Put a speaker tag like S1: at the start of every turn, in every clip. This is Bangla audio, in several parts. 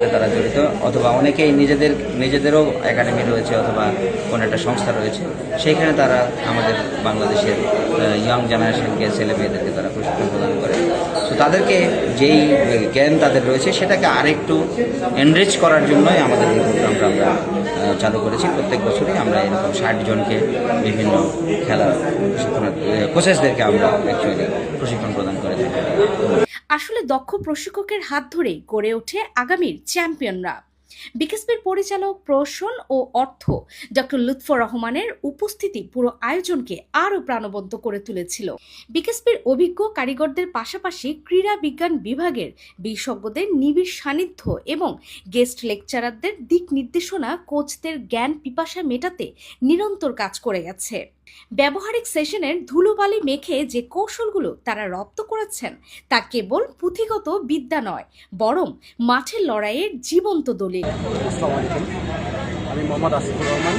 S1: তারা জড়িত, অথবা অনেকেই নিজেদেরও একাডেমি রয়েছে অথবা কোনো একটা সংস্থা রয়েছে, সেইখানে তারা আমাদের বাংলাদেশের ইয়াং জেনারেশনকে, ছেলে মেয়েদেরকে তারা প্রশিক্ষণ প্রদান করে। তো তাদেরকে যেই জ্ঞান তাদের রয়েছে সেটাকে আরেকটু এনরিচ করার জন্যই আমাদের এই প্রোগ্রামটা আমরা চালু করেছি। প্রত্যেক বছরই আমরা এরকম 60 জনকে বিভিন্ন খেলার প্রশিক্ষণের কোচেসদেরকে আমরা অ্যাকচুয়ালি প্রশিক্ষণ প্রদান করে থাকি।
S2: আসলে দক্ষ প্রশিক্ষকের হাত ধরেই গড়ে ওঠে আগামীর চ্যাম্পিয়নরা। বিকেএসপির পরিচালক প্রশাসন ও অর্থ ডক্টর লুৎফর রহমানের উপস্থিতি পুরো আয়োজনকে আরও প্রাণবন্ত করে তুলেছিল। বিকেএসপির অভিজ্ঞ কারিগরদের পাশাপাশি ক্রীড়া বিজ্ঞান বিভাগের বিশেষজ্ঞদের নিবিড় সান্নিধ্য এবং গেস্ট লেকচারারদের দিক নির্দেশনা কোচদের জ্ঞান পিপাসা মেটাতে নিরন্তর কাজ করে গেছে। ব্যবহারিক সেশনের ধুলোবালি মেখে যে কৌশলগুলো তারা রপ্ত করেছেন তা কেবল পুঁথিগত বিদ্যা নয়, বরং মাঠের লড়াইয়ের জীবন্ত দলিল।
S3: আসসালামু আলাইকুম, আমি মোহাম্মদ আসিফুর রহমান।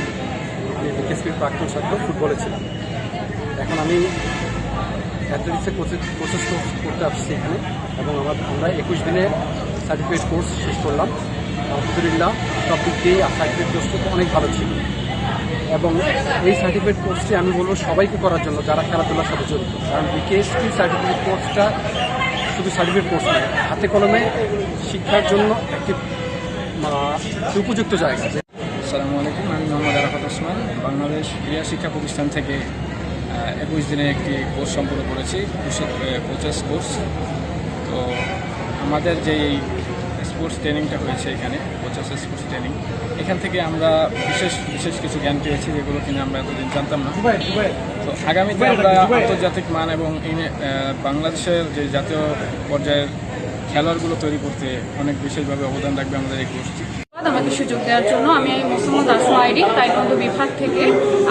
S3: আমি বিকেএসপির প্রাক্তন ছাত্র, ফুটবলে ছিলাম। এখন আমি অ্যাথলেটিক্সের কোচেস করতে আসছি এখানে, এবং আমরা 21 দিনের সার্টিফিকেট কোর্স শেষ করলাম। আলহামদুলিল্লাহ সব দিক দিয়েই সার্টিফিকেট কোর্সটা অনেক ভালো ছিল, এবং এই সার্টিফিকেট কোর্সটি আমি বলবো সবাইকে করার জন্য যারা খেলাধুলার সাথে জড়িত। কারণ বিকেএসপি সার্টিফিকেট কোর্সটা শুধু সার্টিফিকেট কোর্স নয়, হাতে কলমে শিক্ষার জন্য একটি উপযুক্ত জায়গা।
S4: আসসালামু আলাইকুম, আমি মোহাম্মদ আরাফাত ওসমান, বাংলাদেশ ক্রীড়া শিক্ষা প্রতিষ্ঠান থেকে 21 দিনের একটি কোর্স সম্পন্ন করেছি, কোচেস কোর্স। তো আমাদের যে এই স্পোর্টস ট্রেনিংটা হয়েছে এখানে, কোচেস স্পোর্টস ট্রেনিং, এখান থেকে আমরা বিশেষ কিছু জ্ঞান পেয়েছি যেগুলো কিনা আমরা এতদিন জানতাম না। তো আগামীতে আমরা আন্তর্জাতিক মান এবং বাংলাদেশের যে জাতীয় পর্যায়ের খেলোয়াড়গুলো তৈরি করতে অনেক বিশেষভাবে অবদান রাখবে আমাদের এই কোর্সটি।
S5: আমাকে সুযোগ দেওয়ার জন্য আমি মোহাম্মদ আসমা আইডি, তাইকোয়ান্ডো বিভাগ থেকে।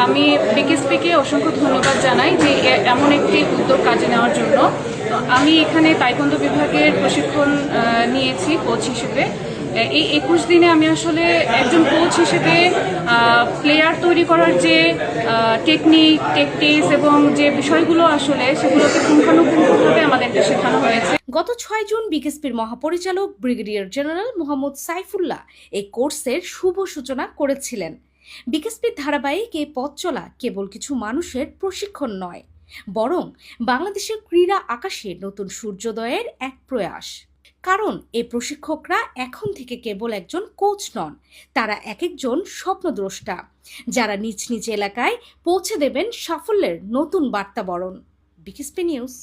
S5: আমি বিকেএসপিকে অসংখ্য ধন্যবাদ জানাই যে এমন একটি উদ্যোগ কাজে নেওয়ার জন্য। আমি এখানে তাইকোয়ান্ডো বিভাগের প্রশিক্ষণ নিয়েছি কোচ হিসেবে। এই 21 দিনে আমি আসলে একজন কোচ হিসেবে প্লেয়ার তৈরি করার যে টেকটিক্স এবং যে বিষয়গুলো আসলে সেগুলোকে পুঙ্খানুপুঙ্খভাবে আমাদেরকে শেখানো হয়েছে।
S2: গত 6 জুন বিকেএসপির মহাপরিচালক ব্রিগেডিয়ার জেনারেল মোহাম্মদ সাইফুল্লাহ এই কোর্সের শুভ সূচনা করেছিলেন। বিকেএসপির ধারাবাহিক এই পথ চলা কেবল কিছু মানুষের প্রশিক্ষণ নয়, বরং বাংলাদেশের ক্রীড়া আকাশে নতুন সূর্যোদয়ের এক প্রয়াস। কারণ এই প্রশিক্ষকরা এখন থেকে কেবল একজন কোচ নন, তারা এক একজন স্বপ্নদ্রষ্টা, যারা নিজ নিজ এলাকায় পৌঁছে দেবেন সাফল্যের নতুন বার্তাবরণ। BKSP news.